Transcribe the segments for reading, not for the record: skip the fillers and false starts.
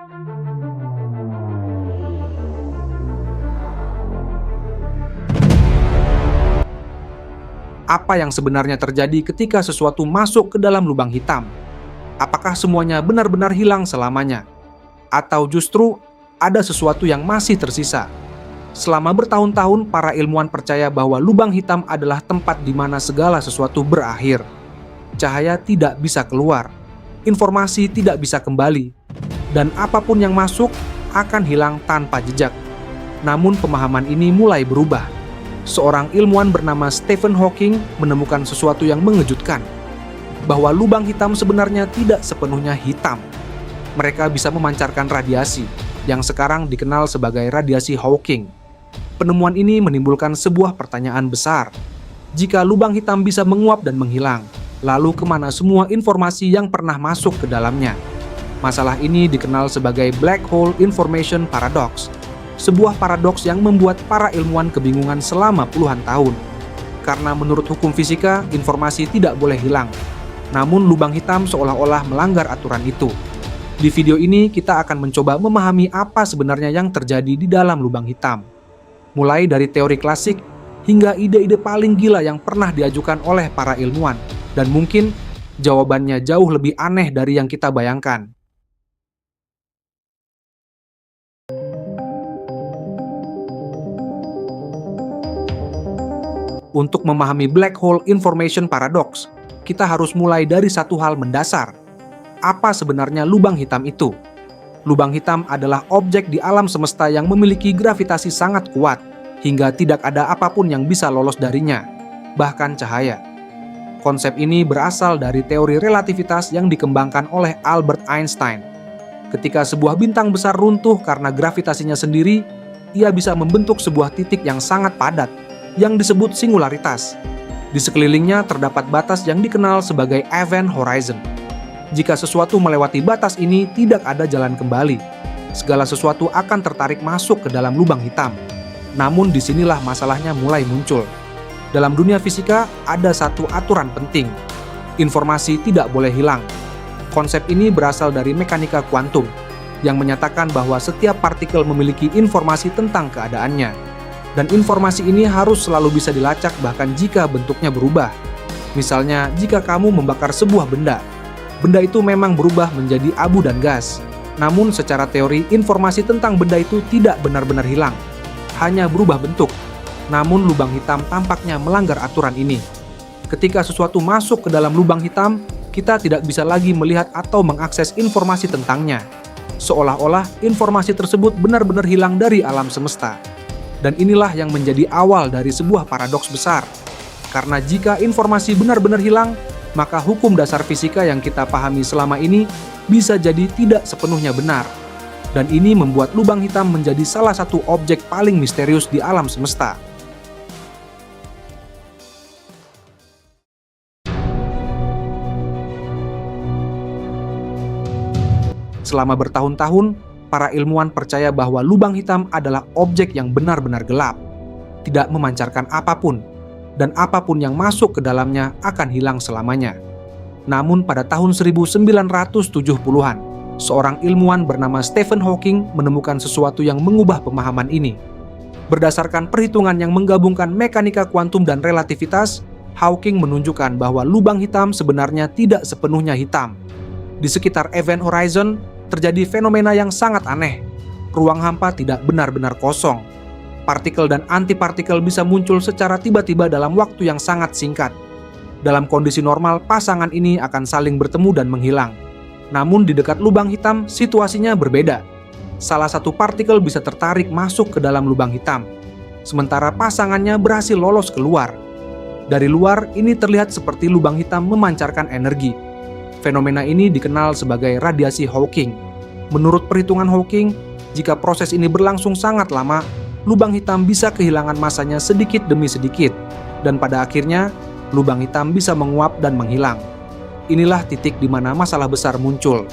Apa yang sebenarnya terjadi ketika sesuatu masuk ke dalam lubang hitam? Apakah semuanya benar-benar hilang selamanya? Atau justru ada sesuatu yang masih tersisa? Selama bertahun-tahun, para ilmuwan percaya bahwa lubang hitam adalah tempat di mana segala sesuatu berakhir. Cahaya tidak bisa keluar, informasi tidak bisa kembali, dan apapun yang masuk akan hilang tanpa jejak. Namun pemahaman ini mulai berubah. Seorang ilmuwan bernama Stephen Hawking menemukan sesuatu yang mengejutkan, bahwa lubang hitam sebenarnya tidak sepenuhnya hitam. Mereka bisa memancarkan radiasi, yang sekarang dikenal sebagai radiasi Hawking. Penemuan ini menimbulkan sebuah pertanyaan besar. Jika lubang hitam bisa menguap dan menghilang, lalu kemana semua informasi yang pernah masuk ke dalamnya? Masalah ini dikenal sebagai Black Hole Information Paradox, sebuah paradoks yang membuat para ilmuwan kebingungan selama puluhan tahun. Karena menurut hukum fisika, informasi tidak boleh hilang. Namun lubang hitam seolah-olah melanggar aturan itu. Di video ini kita akan mencoba memahami apa sebenarnya yang terjadi di dalam lubang hitam. Mulai dari teori klasik hingga ide-ide paling gila yang pernah diajukan oleh para ilmuwan. Dan mungkin jawabannya jauh lebih aneh dari yang kita bayangkan. Untuk memahami Black Hole Information Paradox, kita harus mulai dari satu hal mendasar. Apa sebenarnya lubang hitam itu? Lubang hitam adalah objek di alam semesta yang memiliki gravitasi sangat kuat, hingga tidak ada apapun yang bisa lolos darinya, bahkan cahaya. Konsep ini berasal dari teori relativitas yang dikembangkan oleh Albert Einstein. Ketika sebuah bintang besar runtuh karena gravitasinya sendiri, ia bisa membentuk sebuah titik yang sangat padat, yang disebut singularitas. Di sekelilingnya terdapat batas yang dikenal sebagai event horizon. Jika sesuatu melewati batas ini, tidak ada jalan kembali. Segala sesuatu akan tertarik masuk ke dalam lubang hitam. Namun disinilah masalahnya mulai muncul. Dalam dunia fisika, ada satu aturan penting. Informasi tidak boleh hilang. Konsep ini berasal dari mekanika kuantum, yang menyatakan bahwa setiap partikel memiliki informasi tentang keadaannya. Dan informasi ini harus selalu bisa dilacak bahkan jika bentuknya berubah. Misalnya, jika kamu membakar sebuah benda, benda itu memang berubah menjadi abu dan gas. Namun secara teori, informasi tentang benda itu tidak benar-benar hilang, hanya berubah bentuk. Namun lubang hitam tampaknya melanggar aturan ini. Ketika sesuatu masuk ke dalam lubang hitam, kita tidak bisa lagi melihat atau mengakses informasi tentangnya. Seolah-olah informasi tersebut benar-benar hilang dari alam semesta. Dan inilah yang menjadi awal dari sebuah paradoks besar. Karena jika informasi benar-benar hilang, maka hukum dasar fisika yang kita pahami selama ini bisa jadi tidak sepenuhnya benar. Dan ini membuat lubang hitam menjadi salah satu objek paling misterius di alam semesta. Selama bertahun-tahun, para ilmuwan percaya bahwa lubang hitam adalah objek yang benar-benar gelap, tidak memancarkan apapun, dan apapun yang masuk ke dalamnya akan hilang selamanya. Namun pada tahun 1970-an, seorang ilmuwan bernama Stephen Hawking menemukan sesuatu yang mengubah pemahaman ini. Berdasarkan perhitungan yang menggabungkan mekanika kuantum dan relativitas, Hawking menunjukkan bahwa lubang hitam sebenarnya tidak sepenuhnya hitam. Di sekitar event horizon, terjadi fenomena yang sangat aneh. Ruang hampa tidak benar-benar kosong. Partikel dan antipartikel bisa muncul secara tiba-tiba dalam waktu yang sangat singkat. Dalam kondisi normal, pasangan ini akan saling bertemu dan menghilang. Namun di dekat lubang hitam, situasinya berbeda. Salah satu partikel bisa tertarik masuk ke dalam lubang hitam, sementara pasangannya berhasil lolos keluar. Dari luar, ini terlihat seperti lubang hitam memancarkan energi. Fenomena ini dikenal sebagai radiasi Hawking. Menurut perhitungan Hawking, jika proses ini berlangsung sangat lama, lubang hitam bisa kehilangan masanya sedikit demi sedikit, dan pada akhirnya, lubang hitam bisa menguap dan menghilang. Inilah titik di mana masalah besar muncul.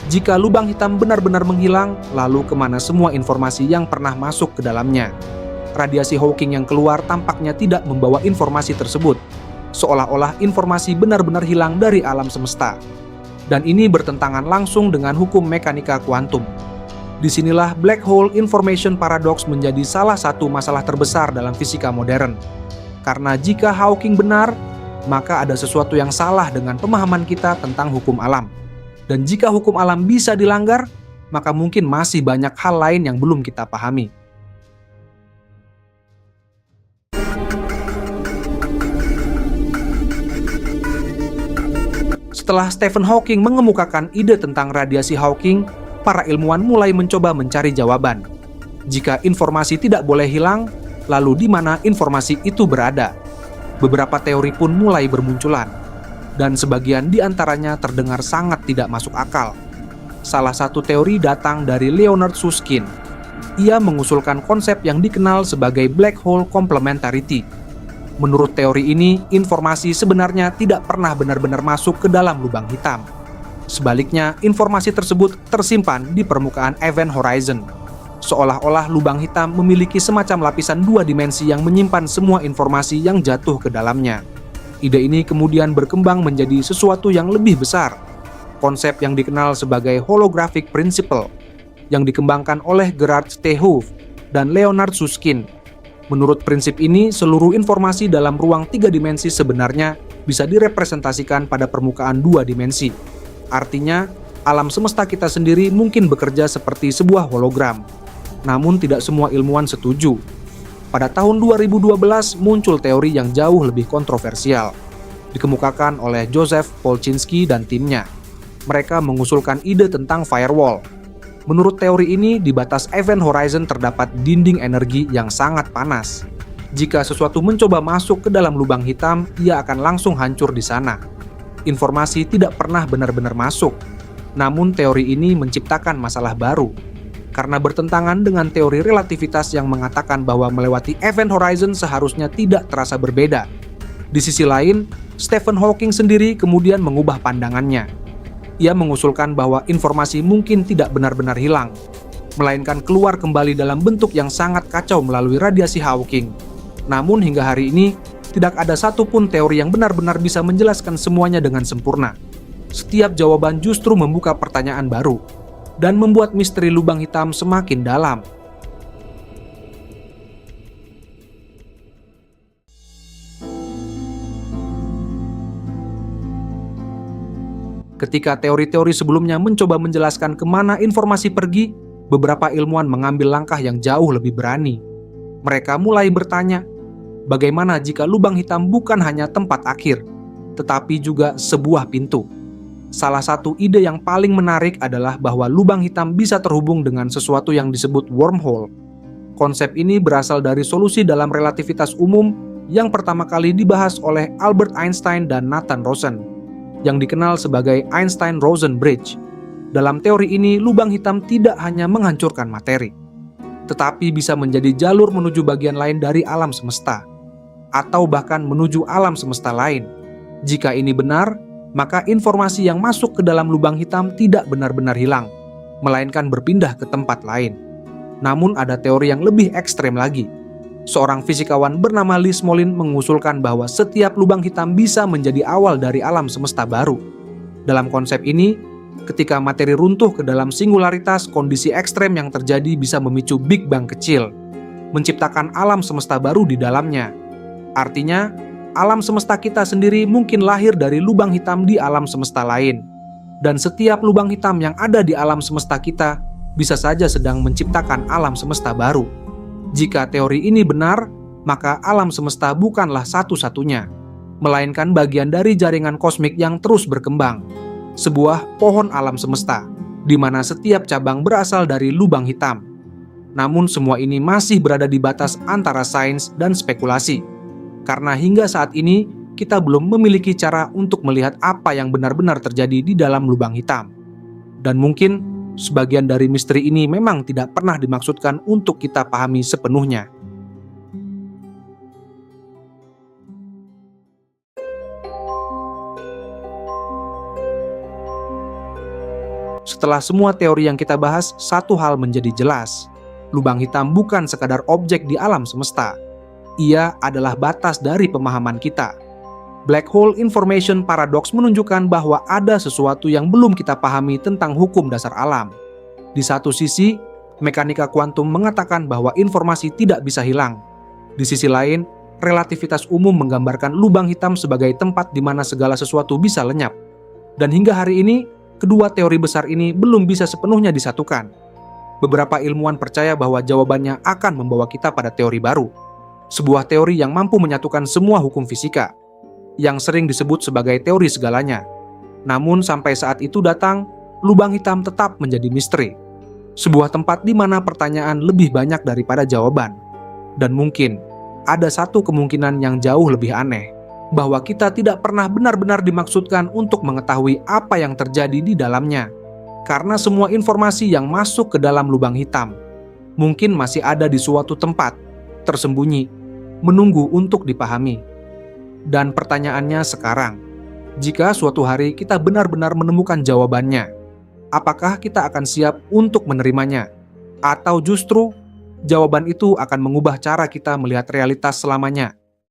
Jika lubang hitam benar-benar menghilang, lalu kemana semua informasi yang pernah masuk ke dalamnya? Radiasi Hawking yang keluar tampaknya tidak membawa informasi tersebut, seolah-olah informasi benar-benar hilang dari alam semesta. Dan ini bertentangan langsung dengan hukum mekanika kuantum. Disinilah black hole information paradox menjadi salah satu masalah terbesar dalam fisika modern. Karena jika Hawking benar, maka ada sesuatu yang salah dengan pemahaman kita tentang hukum alam. Dan jika hukum alam bisa dilanggar, maka mungkin masih banyak hal lain yang belum kita pahami. Setelah Stephen Hawking mengemukakan ide tentang radiasi Hawking, para ilmuwan mulai mencoba mencari jawaban. Jika informasi tidak boleh hilang, lalu di mana informasi itu berada? Beberapa teori pun mulai bermunculan, dan sebagian di antaranya terdengar sangat tidak masuk akal. Salah satu teori datang dari Leonard Susskind. Ia mengusulkan konsep yang dikenal sebagai black hole complementarity. Menurut teori ini, informasi sebenarnya tidak pernah benar-benar masuk ke dalam lubang hitam. Sebaliknya, informasi tersebut tersimpan di permukaan event horizon. Seolah-olah lubang hitam memiliki semacam lapisan dua dimensi yang menyimpan semua informasi yang jatuh ke dalamnya. Ide ini kemudian berkembang menjadi sesuatu yang lebih besar. Konsep yang dikenal sebagai holographic principle, yang dikembangkan oleh Gerard T. Hoof dan Leonard Susskind. Menurut prinsip ini, seluruh informasi dalam ruang tiga dimensi sebenarnya bisa direpresentasikan pada permukaan dua dimensi. Artinya, alam semesta kita sendiri mungkin bekerja seperti sebuah hologram. Namun tidak semua ilmuwan setuju. Pada tahun 2012 muncul teori yang jauh lebih kontroversial. Dikemukakan oleh Joseph Polchinski dan timnya. Mereka mengusulkan ide tentang firewall. Menurut teori ini, di batas event horizon terdapat dinding energi yang sangat panas. Jika sesuatu mencoba masuk ke dalam lubang hitam, ia akan langsung hancur di sana. Informasi tidak pernah benar-benar masuk. Namun teori ini menciptakan masalah baru. Karena bertentangan dengan teori relativitas yang mengatakan bahwa melewati event horizon seharusnya tidak terasa berbeda. Di sisi lain, Stephen Hawking sendiri kemudian mengubah pandangannya. Ia mengusulkan bahwa informasi mungkin tidak benar-benar hilang, melainkan keluar kembali dalam bentuk yang sangat kacau melalui radiasi Hawking. Namun hingga hari ini, tidak ada satupun teori yang benar-benar bisa menjelaskan semuanya dengan sempurna. Setiap jawaban justru membuka pertanyaan baru, dan membuat misteri lubang hitam semakin dalam. Ketika teori-teori sebelumnya mencoba menjelaskan kemana informasi pergi, beberapa ilmuwan mengambil langkah yang jauh lebih berani. Mereka mulai bertanya, bagaimana jika lubang hitam bukan hanya tempat akhir, tetapi juga sebuah pintu? Salah satu ide yang paling menarik adalah bahwa lubang hitam bisa terhubung dengan sesuatu yang disebut wormhole. Konsep ini berasal dari solusi dalam relativitas umum yang pertama kali dibahas oleh Albert Einstein dan Nathan Rosen, yang dikenal sebagai Einstein-Rosen Bridge. Dalam teori ini, lubang hitam tidak hanya menghancurkan materi, tetapi bisa menjadi jalur menuju bagian lain dari alam semesta, atau bahkan menuju alam semesta lain. Jika ini benar, maka informasi yang masuk ke dalam lubang hitam tidak benar-benar hilang, melainkan berpindah ke tempat lain. Namun ada teori yang lebih ekstrem lagi. Seorang fisikawan bernama Lee Smolin mengusulkan bahwa setiap lubang hitam bisa menjadi awal dari alam semesta baru. Dalam konsep ini, ketika materi runtuh ke dalam singularitas, kondisi ekstrem yang terjadi bisa memicu Big Bang kecil, menciptakan alam semesta baru di dalamnya. Artinya, alam semesta kita sendiri mungkin lahir dari lubang hitam di alam semesta lain. Dan setiap lubang hitam yang ada di alam semesta kita bisa saja sedang menciptakan alam semesta baru. Jika teori ini benar, maka alam semesta bukanlah satu-satunya, melainkan bagian dari jaringan kosmik yang terus berkembang. Sebuah pohon alam semesta, di mana setiap cabang berasal dari lubang hitam. Namun semua ini masih berada di batas antara sains dan spekulasi. Karena hingga saat ini, kita belum memiliki cara untuk melihat apa yang benar-benar terjadi di dalam lubang hitam. Dan mungkin sebagian dari misteri ini memang tidak pernah dimaksudkan untuk kita pahami sepenuhnya. Setelah semua teori yang kita bahas, satu hal menjadi jelas. Lubang hitam bukan sekadar objek di alam semesta. Ia adalah batas dari pemahaman kita. Black hole information paradox menunjukkan bahwa ada sesuatu yang belum kita pahami tentang hukum dasar alam. Di satu sisi, mekanika kuantum mengatakan bahwa informasi tidak bisa hilang. Di sisi lain, relativitas umum menggambarkan lubang hitam sebagai tempat di mana segala sesuatu bisa lenyap. Dan hingga hari ini, kedua teori besar ini belum bisa sepenuhnya disatukan. Beberapa ilmuwan percaya bahwa jawabannya akan membawa kita pada teori baru. Sebuah teori yang mampu menyatukan semua hukum fisika, yang sering disebut sebagai teori segalanya. Namun sampai saat itu datang, lubang hitam tetap menjadi misteri. Sebuah tempat di mana pertanyaan lebih banyak daripada jawaban. Dan mungkin, ada satu kemungkinan yang jauh lebih aneh, bahwa kita tidak pernah benar-benar dimaksudkan untuk mengetahui apa yang terjadi di dalamnya. Karena semua informasi yang masuk ke dalam lubang hitam, mungkin masih ada di suatu tempat, tersembunyi, menunggu untuk dipahami. Dan pertanyaannya sekarang, jika suatu hari kita benar-benar menemukan jawabannya, apakah kita akan siap untuk menerimanya? Atau justru jawaban itu akan mengubah cara kita melihat realitas selamanya?